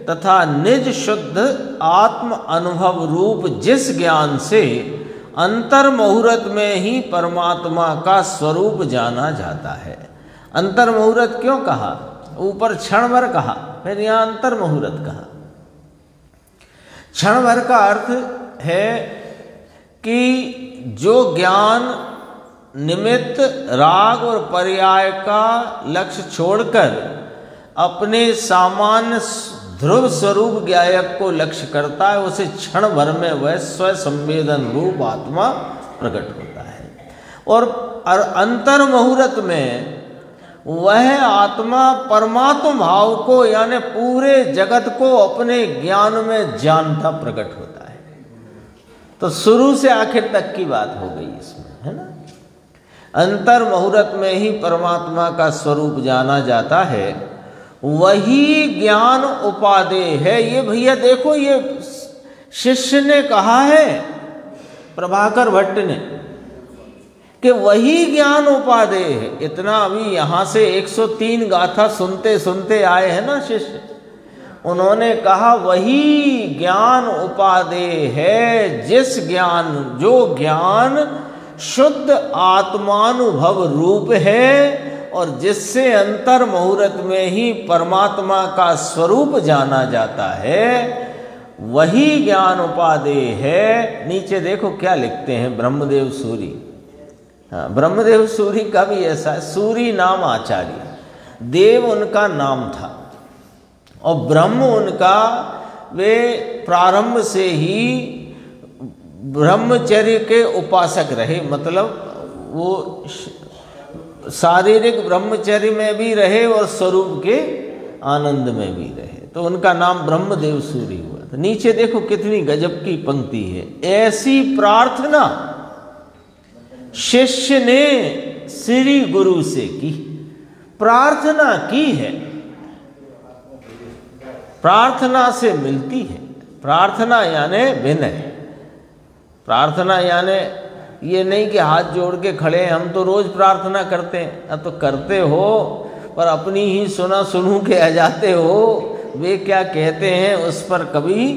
तथा निज शुद्ध आत्म अनुभव रूप जिस ज्ञान से अंतर मुहूर्त में ही परमात्मा का स्वरूप जाना जाता है। अंतर मुहूर्त क्यों कहा? ऊपर क्षण भर कहा, फिर यहाँ अंतर मुहूर्त कहा। क्षण भर का अर्थ है कि जो ज्ञान निमित्त राग और पर्याय का लक्ष्य छोड़कर अपने सामान्य ध्रुव स्वरूप ज्ञायक को लक्ष्य करता है, उसे क्षण भर में वह स्व संवेदन रूप आत्मा प्रकट होता है। और अंतर मुहूर्त में वह आत्मा परमात्म भाव को, यानी पूरे जगत को अपने ज्ञान में जानता प्रकट होता है। तो शुरू से आखिर तक की बात हो गई इसमें, है ना। अंतर मुहूर्त में ही परमात्मा का स्वरूप जाना जाता है, वही ज्ञान उपादेय है। ये भैया देखो, ये शिष्य ने कहा है प्रभाकर भट्ट ने कि वही ज्ञान उपादेय है। इतना अभी यहाँ से 103 गाथा सुनते सुनते आए हैं ना शिष्य, उन्होंने कहा वही ज्ञान उपादेय है, जिस ज्ञान, जो ज्ञान शुद्ध आत्मानुभव रूप है और जिससे अंतर मुहूर्त में ही परमात्मा का स्वरूप जाना जाता है, वही ज्ञान उपादेय है। नीचे देखो क्या लिखते हैं ब्रह्मदेव सूरी। हाँ, ब्रह्मदेव सूरी का भी ऐसा है, सूरी नाम आचार्य, देव उनका नाम था और ब्रह्म उनका, वे प्रारंभ से ही ब्रह्मचर्य के उपासक रहे। मतलब वो शारीरिक ब्रह्मचर्य में भी रहे और स्वरूप के आनंद में भी रहे, तो उनका नाम ब्रह्मदेव सूरी हुआ। तो नीचे देखो कितनी गजब की पंक्ति है। ऐसी प्रार्थना शिष्य ने श्री गुरु से की। प्रार्थना की है, प्रार्थना से मिलती है। प्रार्थना यानी विनय। प्रार्थना यानी ये नहीं कि हाथ जोड़ के खड़े हैं, हम तो रोज प्रार्थना करते हैं। अब तो करते हो पर अपनी ही सुना सुनू के आ जाते हो। वे क्या कहते हैं उस पर कभी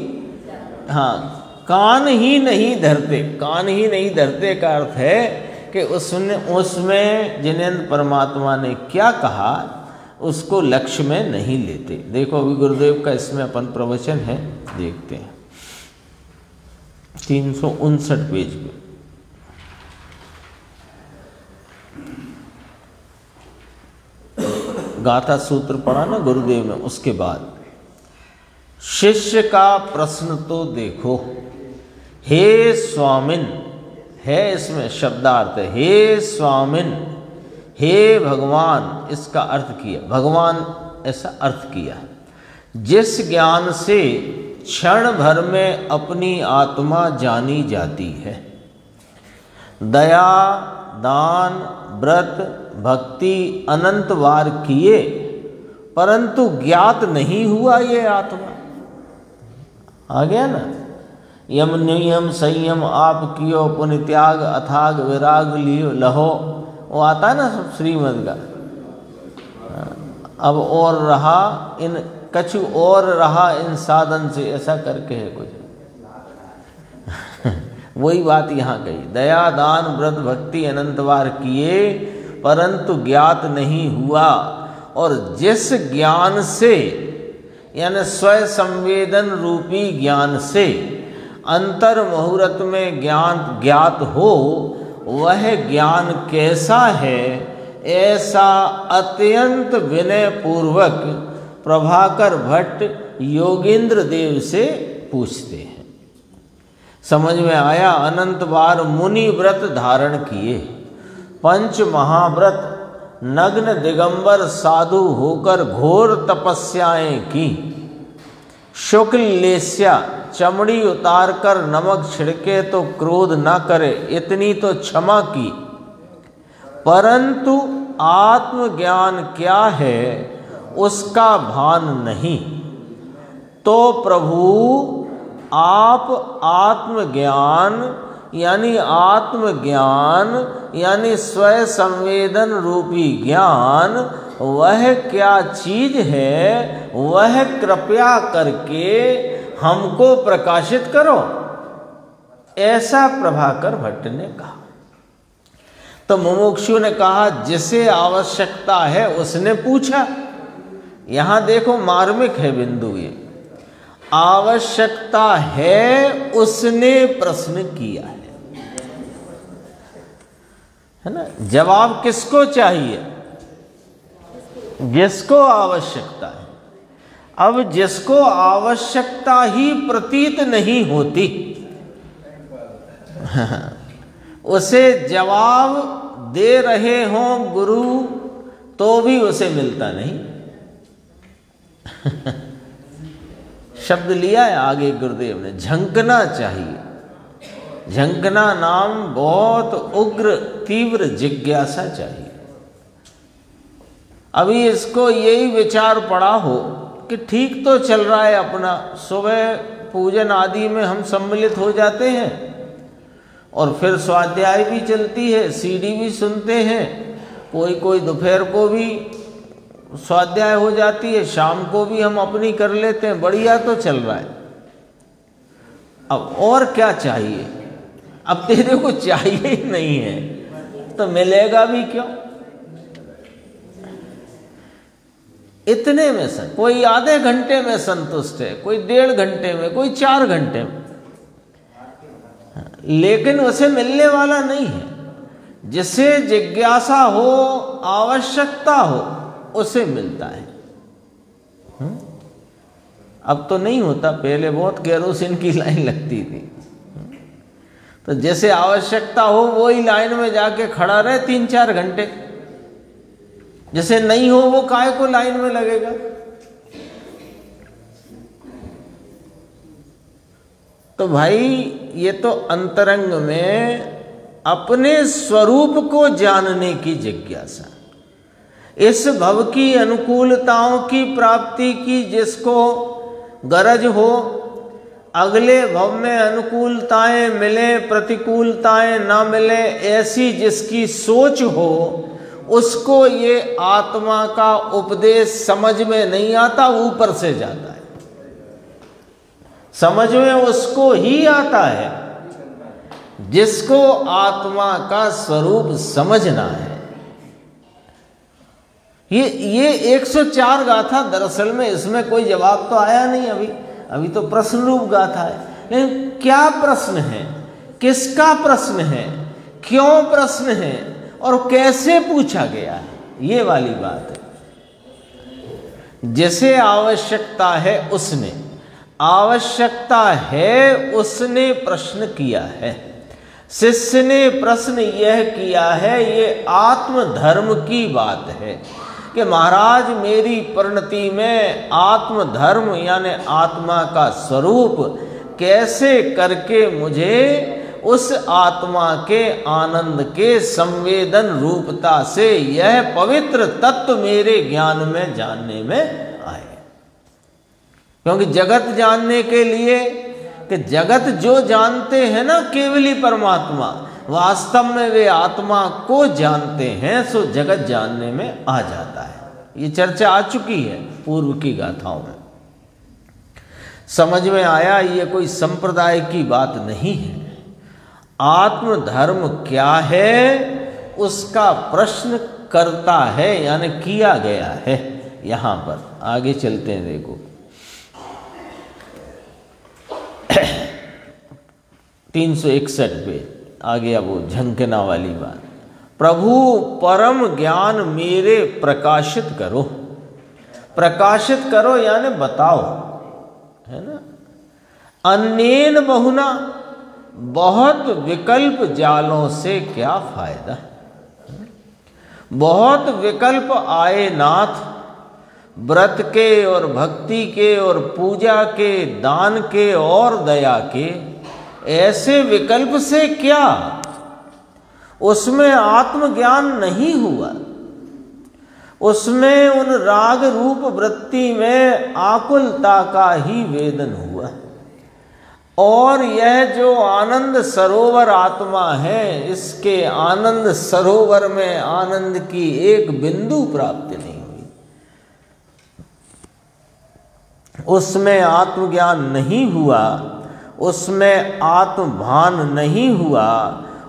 कान ही नहीं धरते। कान ही नहीं धरते का अर्थ है कि उसमें जिनेंद्र परमात्मा ने क्या कहा उसको लक्ष्य में नहीं लेते। देखो अभी गुरुदेव का इसमें अपन प्रवचन है, देखते हैं 359 पेज पे। गाथा सूत्र पढ़ा ना गुरुदेव ने, उसके बाद शिष्य का प्रश्न तो देखो। हे स्वामिन, है इसमें शब्दार्थ, हे स्वामिन, हे भगवान, इसका अर्थ किया, भगवान ऐसा अर्थ किया। जिस ज्ञान से क्षण भर में अपनी आत्मा जानी जाती है, दया, दान, व्रत, भक्ति अनंत बार किए परंतु ज्ञात नहीं हुआ ये आत्मा। आ गया ना, यम नियम संयम आप कियो, पुण्य त्याग अथाग विराग लियो लहो, वो आता है ना सब श्रीमद का। अब और रहा इन कछु और रहा इन साधन से, ऐसा करके है कुछ वही बात यहाँ कही। दया दान व्रत भक्ति अनंत बार किए परंतु ज्ञात नहीं हुआ, और जिस ज्ञान से यानी स्वयं संवेदन रूपी ज्ञान से अंतर मुहूर्त में ज्ञान ज्ञात हो, वह ज्ञान कैसा है, ऐसा अत्यंत विनय पूर्वक प्रभाकर भट्ट योगेंद्र देव से पूछते हैं। समझ में आया। अनंत बार मुनि व्रत धारण किए, पंच महाव्रत, नग्न दिगंबर साधु होकर घोर तपस्याएं की, शुक्ल लेस्या चमड़ी उतार कर नमक छिड़के तो क्रोध न करे, इतनी तो क्षमा की, परंतु आत्मज्ञान क्या है उसका भान नहीं। तो प्रभु आप आत्मज्ञान यानी स्वयं संवेदन रूपी ज्ञान वह क्या चीज है, वह कृपया करके हमको प्रकाशित करो, ऐसा प्रभाकर भट्ट ने कहा। तो मुमुक्षु ने कहा जिसे आवश्यकता है उसने पूछा। यहां देखो मार्मिक है बिंदु, ये आवश्यकता है उसने प्रश्न किया है ना। जवाब किसको चाहिए? जिसको आवश्यकता है। अब जिसको आवश्यकता ही प्रतीत नहीं होती उसे जवाब दे रहे हों गुरु तो भी उसे मिलता नहीं। शब्द लिया है आगे गुरुदेव ने, झंकना चाहिए। झंकना नाम बहुत उग्र तीव्र जिज्ञासा चाहिए। अभी इसको यही विचार पड़ा हो कि ठीक तो चल रहा है अपना, सुबह पूजन आदि में हम सम्मिलित हो जाते हैं और फिर स्वाध्याय भी चलती है, सीडी भी सुनते हैं, कोई दोपहर को भी स्वाध्याय हो जाती है, शाम को भी हम अपनी कर लेते हैं, बढ़िया तो चल रहा है। अब और क्या चाहिए? अब तेरे को चाहिए ही नहीं है तो मिलेगा भी क्यों? इतने में कोई आधे घंटे में संतुष्ट है, कोई 1.5 घंटे में, कोई 4 घंटे में, लेकिन उसे मिलने वाला नहीं है। जिसे जिज्ञासा हो, आवश्यकता हो, उसे मिलता है। अब तो नहीं होता, पहले बहुत केरोसिन की लाइन लगती थी। तो जैसे आवश्यकता हो वही लाइन में जाके खड़ा रहे 3-4 घंटे, जैसे नहीं हो वो काहे को लाइन में लगेगा। तो भाई ये तो अंतरंग में अपने स्वरूप को जानने की जिज्ञासा, इस भव की अनुकूलताओं की प्राप्ति की जिसको गरज हो, अगले भव में अनुकूलताएं मिले प्रतिकूलताएं ना मिले ऐसी जिसकी सोच हो, उसको ये आत्मा का उपदेश समझ में नहीं आता, ऊपर से जाता है। समझ में उसको ही आता है जिसको आत्मा का स्वरूप समझना है। ये 104 गाथा दरअसल में इसमें कोई जवाब तो आया नहीं, अभी तो प्रश्न रूप गाथा है। लेकिन क्या प्रश्न है, किसका प्रश्न है, क्यों प्रश्न है और कैसे पूछा गया है, ये वाली बात है। जिसे आवश्यकता है उसने, आवश्यकता है उसने प्रश्न किया है। शिष्य ने प्रश्न यह किया है, ये आत्मधर्म की बात है कि महाराज मेरी परिणति में आत्मधर्म यानी आत्मा का स्वरूप कैसे करके मुझे उस आत्मा के आनंद के संवेदन रूपता से यह पवित्र तत्व मेरे ज्ञान में जानने में आए। क्योंकि जगत जानने के लिए कि जगत जो जानते हैं ना केवली परमात्मा, वास्तव में वे आत्मा को जानते हैं, सो जगत जानने में आ जाता है। ये चर्चा आ चुकी है पूर्व की गाथाओं में। समझ में आया ये कोई संप्रदाय की बात नहीं है। आत्मधर्म क्या है उसका प्रश्न करता है यानी किया गया है। यहां पर आगे चलते हैं, देखो 361 पे आ गया वो झंकना वाली बात। प्रभु परम ज्ञान मेरे प्रकाशित करो, प्रकाशित करो यानी बताओ, है ना। अन्येन बहुना, बहुत विकल्प जालों से क्या फायदा, बहुत विकल्प आए नाथ, व्रत के और भक्ति के और पूजा के, दान के और दया के, ऐसे विकल्प से क्या, उसमें आत्मज्ञान नहीं हुआ, उसमें उन राग रूप वृत्ति में आकुलता का ही वेदन हुआ। और यह जो आनंद सरोवर आत्मा है, इसके आनंद सरोवर में आनंद की एक बिंदु प्राप्त नहीं हुई, उसमें आत्मज्ञान नहीं हुआ, उसमें आत्मभान नहीं हुआ,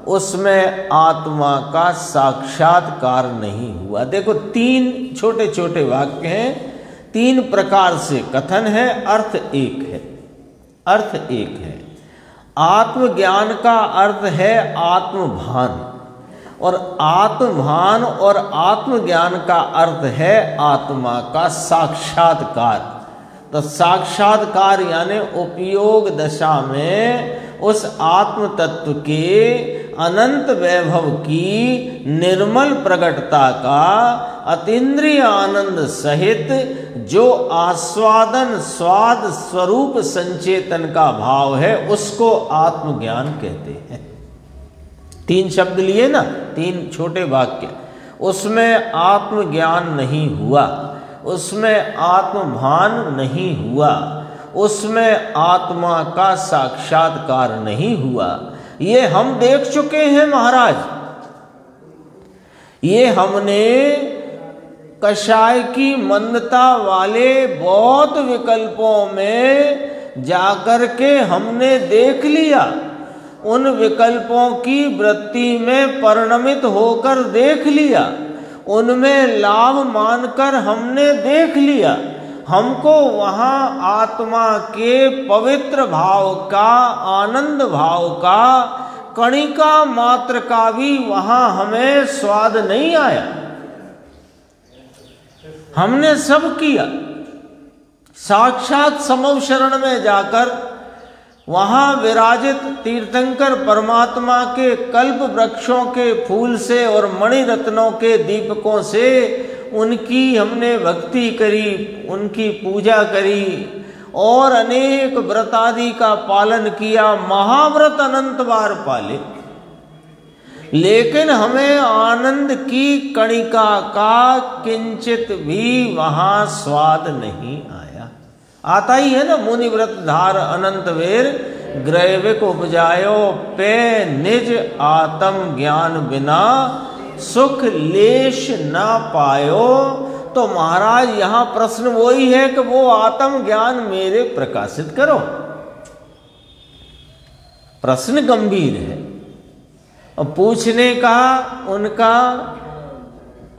उसमें आत्मा का साक्षात्कार नहीं हुआ। देखो 3 छोटे छोटे वाक्य हैं, 3 प्रकार से कथन है, अर्थ एक है, अर्थ एक है। आत्मज्ञान का अर्थ है आत्मभान, और आत्मभान और आत्मज्ञान का अर्थ है आत्मा का साक्षात्कार। तो साक्षात्कार यानी उपयोग दशा में उस आत्म तत्व के अनंत वैभव की निर्मल प्रकटता का अतीन्द्रिय आनंद सहित जो आस्वादन स्वाद स्वरूप संचेतन का भाव है, उसको आत्मज्ञान कहते हैं। 3 शब्द लिए ना, 3 छोटे वाक्य, उसमें आत्मज्ञान नहीं हुआ, उसमें आत्मभान नहीं हुआ, उसमें आत्मा का साक्षात्कार नहीं हुआ। ये हम देख चुके हैं महाराज। ये हमने कषाय की मंदता वाले बहुत विकल्पों में जाकर के हमने देख लिया, उन विकल्पों की वृत्ति में परिणमित होकर देख लिया, उनमें लाभ मानकर हमने देख लिया। हमको वहाँ आत्मा के पवित्र भाव का, आनंद भाव का, कणिका मात्र का भी वहाँ हमें स्वाद नहीं आया। हमने सब किया, साक्षात समव शरण में जाकर वहाँ विराजित तीर्थंकर परमात्मा के कल्प वृक्षों के फूल से और मणि रत्नों के दीपकों से उनकी हमने भक्ति करी, उनकी पूजा करी, और अनेक व्रत आदि का पालन किया, महाव्रत अनंत बार पाले, लेकिन हमें आनंद की कणिका का किंचित भी वहां स्वाद नहीं आया। आता ही है ना, मुनि व्रत धार अनंत वेर, ग्रैविक उपजायो पे निज आत्म ज्ञान बिना, सुख लेश ना पायो। तो महाराज यहां प्रश्न वही है कि वो आत्म ज्ञान मेरे प्रकाशित करो। प्रश्न गंभीर है और पूछने का उनका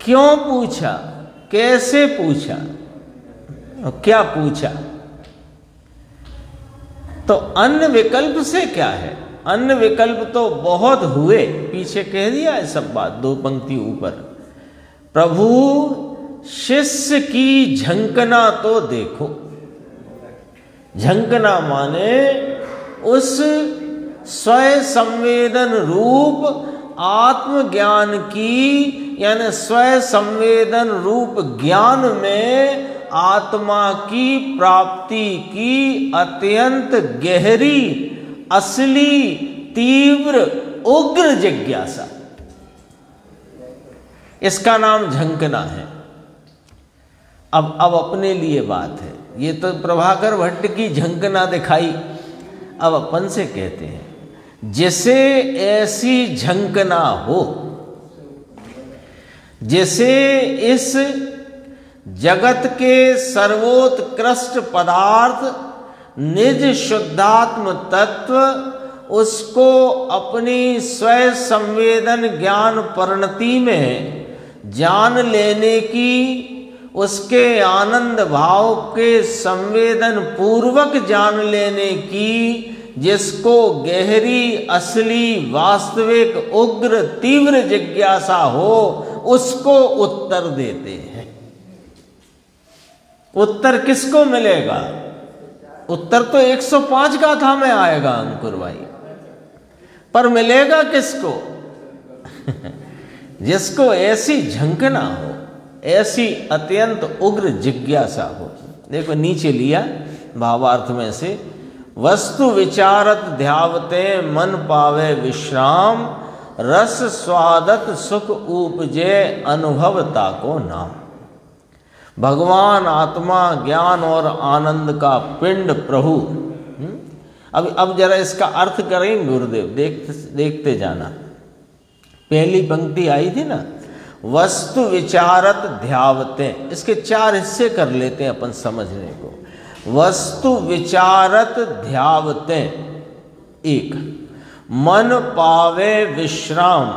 क्यों पूछा, कैसे पूछा और क्या पूछा। तो अन्य विकल्प से क्या है, अन्य विकल्प तो बहुत हुए, पीछे कह दिया है सब बात, 2 पंक्ति ऊपर। प्रभु शिष्य की झंकना तो देखो। झंकना माने उस स्वयं संवेदन रूप आत्मज्ञान की, यानी स्वयं संवेदन रूप ज्ञान में आत्मा की प्राप्ति की अत्यंत गहरी, असली, तीव्र, उग्र जिज्ञासा, इसका नाम झंकना है। अब अपने लिए बात है, ये तो प्रभाकर भट्ट की झंकना दिखाई, अब अपन से कहते हैं जिसे ऐसी झंकना हो, जिसे इस जगत के सर्वोत्कृष्ट पदार्थ निज शुद्धात्म तत्व, उसको अपनी स्वयं संवेदन ज्ञान परिणति में जान लेने की, उसके आनंद भाव के संवेदन पूर्वक जान लेने की, जिसको गहरी, असली, वास्तविक, उग्र, तीव्र जिज्ञासा हो, उसको उत्तर देते हैं। उत्तर किसको मिलेगा? उत्तर तो 105 गाथा में आएगा अंकुर भाई, पर मिलेगा किसको? जिसको ऐसी झंकना हो, ऐसी अत्यंत उग्र जिज्ञासा हो। देखो नीचे लिया भावार्थ में से, वस्तु विचारत ध्यावते मन पावे विश्राम, रस स्वादत सुख उपजे अनुभवता को नाम। भगवान आत्मा ज्ञान और आनंद का पिंड प्रभु। अब जरा इसका अर्थ करें गुरुदेव, देखते जाना। पहली पंक्ति आई थी ना, वस्तु विचारत ध्यावते, इसके 4 हिस्से कर लेते हैं अपन समझने को। वस्तु विचारत ध्यावते, 1 मन पावे विश्राम,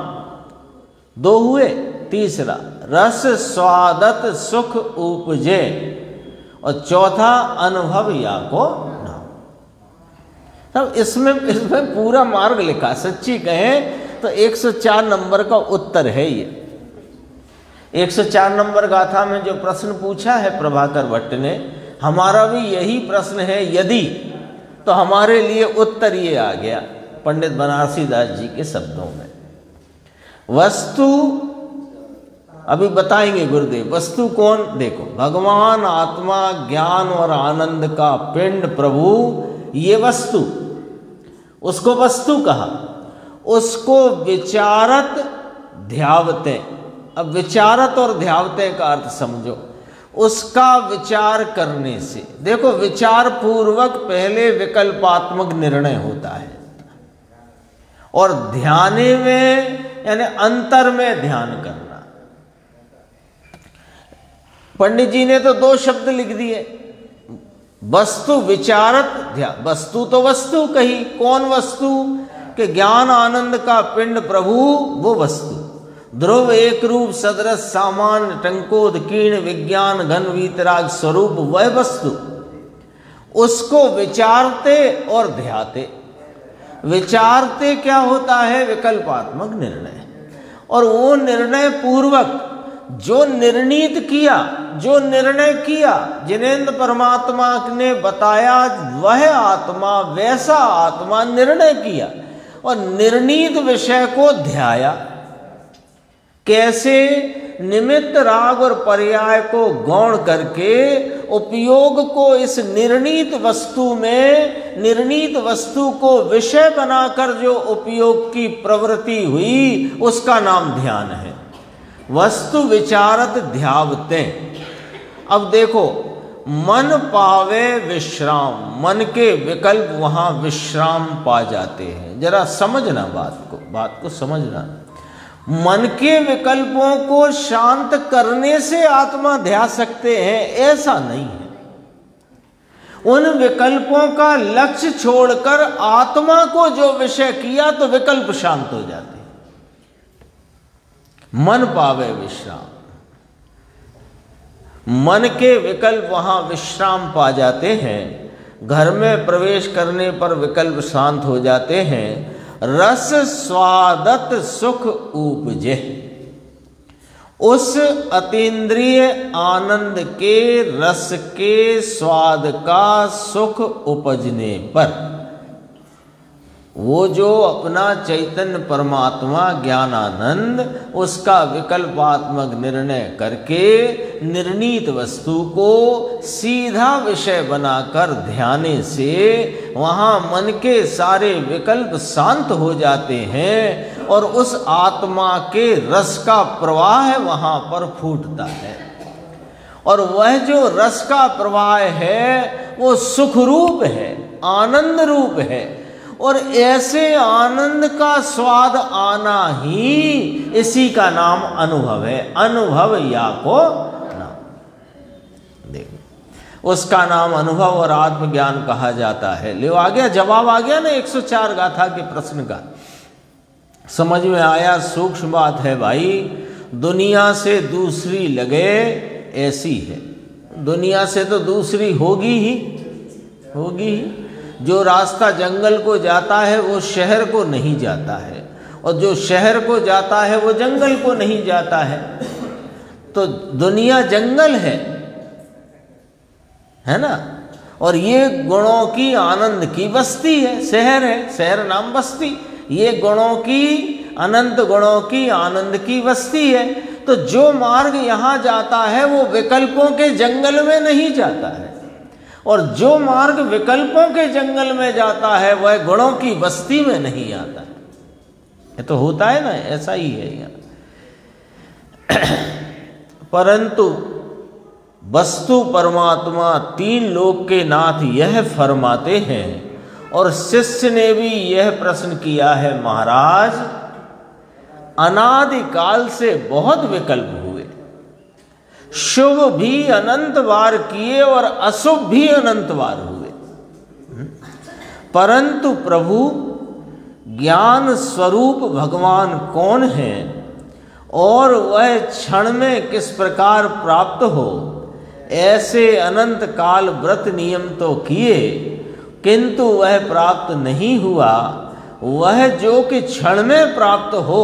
2 हुए, तीसरा रस स्वादत सुख उपजे, और चौथा अनुभव या को नाम। तब इसमें पूरा मार्ग लिखा। सच्ची कहें तो 104 नंबर का उत्तर है ये। 104 नंबर गाथा में जो प्रश्न पूछा है प्रभाकर भट्ट ने, हमारा भी यही प्रश्न है यदि, तो हमारे लिए उत्तर ये आ गया पंडित बनारसी दास जी के शब्दों में। वस्तु अभी बताएंगे गुरुदेव, वस्तु कौन? देखो, भगवान आत्मा ज्ञान और आनंद का पिंड प्रभु, ये वस्तु, उसको वस्तु कहा। उसको विचारत ध्यावते। अब विचारत और ध्यावते का अर्थ समझो। उसका विचार करने से, देखो विचार पूर्वक पहले विकल्पात्मक निर्णय होता है, और ध्याने में यानी अंतर में ध्यान करना। पंडित जी ने तो 2 शब्द लिख दिए, वस्तु विचारत ध्यान। वस्तु तो वस्तु कही, कौन वस्तु? कि ज्ञान आनंद का पिंड प्रभु, वो वस्तु। ध्रुव एक रूप सदरस सामान्य टंकोद कीर्ण विज्ञान घन वीतराग स्वरूप, वह वस्तु। उसको विचारते और ध्याते। विचारते क्या होता है? विकल्पात्मक निर्णय। और वो निर्णय पूर्वक जो निर्णीत किया, जो निर्णय किया, जिनेन्द्र परमात्मा ने बताया वह आत्मा, वैसा आत्मा निर्णय किया और निर्णीत विषय को ध्याया। कैसे? निमित्त राग और पर्याय को गौण करके उपयोग को इस निर्णीत वस्तु में, निर्णीत वस्तु को विषय बनाकर जो उपयोग की प्रवृत्ति हुई उसका नाम ध्यान है। वस्तु विचारत ध्यावते। अब देखो, मन पावे विश्राम, मन के विकल्प वहां विश्राम पा जाते हैं। जरा समझना बात को समझना। मन के विकल्पों को शांत करने से आत्मा ध्यान सकते हैं, ऐसा नहीं है। उन विकल्पों का लक्ष्य छोड़कर आत्मा को जो विषय किया तो विकल्प शांत हो जाते हैं। मन पावे विश्राम, मन के विकल्प वहां विश्राम पा जाते हैं। घर में प्रवेश करने पर विकल्प शांत हो जाते हैं। रस स्वादत सुख उपजे, उस अतीन्द्रिय आनंद के रस के स्वाद का सुख उपजने पर वो जो अपना चैतन्य परमात्मा ज्ञानानंद, उसका विकल्पात्मक निर्णय करके निर्णीत वस्तु को सीधा विषय बनाकर ध्याने से वहाँ मन के सारे विकल्प शांत हो जाते हैं और उस आत्मा के रस का प्रवाह वहाँ पर फूटता है। और वह जो रस का प्रवाह है वो सुख रूप है, आनंद रूप है। और ऐसे आनंद का स्वाद आना ही इसी का नाम अनुभव है। अनुभव या को नाम देखो, उसका नाम अनुभव और आत्मज्ञान कहा जाता है। ले आ गया, जवाब आ गया ना 104 गाथा के प्रश्न का। समझ में आया? सूक्ष्म बात है भाई। दुनिया से दूसरी लगे ऐसी है, दुनिया से तो दूसरी होगी ही। जो रास्ता जंगल को जाता है वो शहर को नहीं जाता है, और जो शहर को जाता है वो जंगल को नहीं जाता है। तो दुनिया जंगल है ना। और ये गुणों की आनंद की बस्ती है, शहर है, शहर नाम बस्ती। ये गुणों की, अनंत गुणों की आनंद की बस्ती है। तो जो मार्ग यहाँ जाता है वो विकल्पों के जंगल में नहीं जाता है, और जो मार्ग विकल्पों के जंगल में जाता है वह गुणों की बस्ती में नहीं आता है। ये तो होता है ना, ऐसा ही है यहाँ। परंतु वस्तु परमात्मा तीन लोक के नाथ यह फरमाते हैं, और शिष्य ने भी यह प्रश्न किया है, महाराज अनादिकाल से बहुत विकल्प हुए, शुभ भी अनंत बार किए और अशुभ भी अनंत बार हुए, परंतु प्रभु ज्ञान स्वरूप भगवान कौन है और वह क्षण में किस प्रकार प्राप्त हो, ऐसे अनंत काल व्रत नियम तो किए किंतु वह प्राप्त नहीं हुआ। वह जो कि क्षण में प्राप्त हो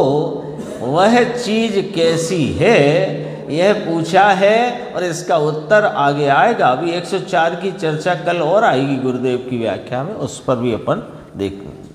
वह चीज कैसी है, यह पूछा है। और इसका उत्तर आगे आएगा। अभी 104 की चर्चा कल और आएगी गुरुदेव की व्याख्या में, उस पर भी अपन देखेंगे।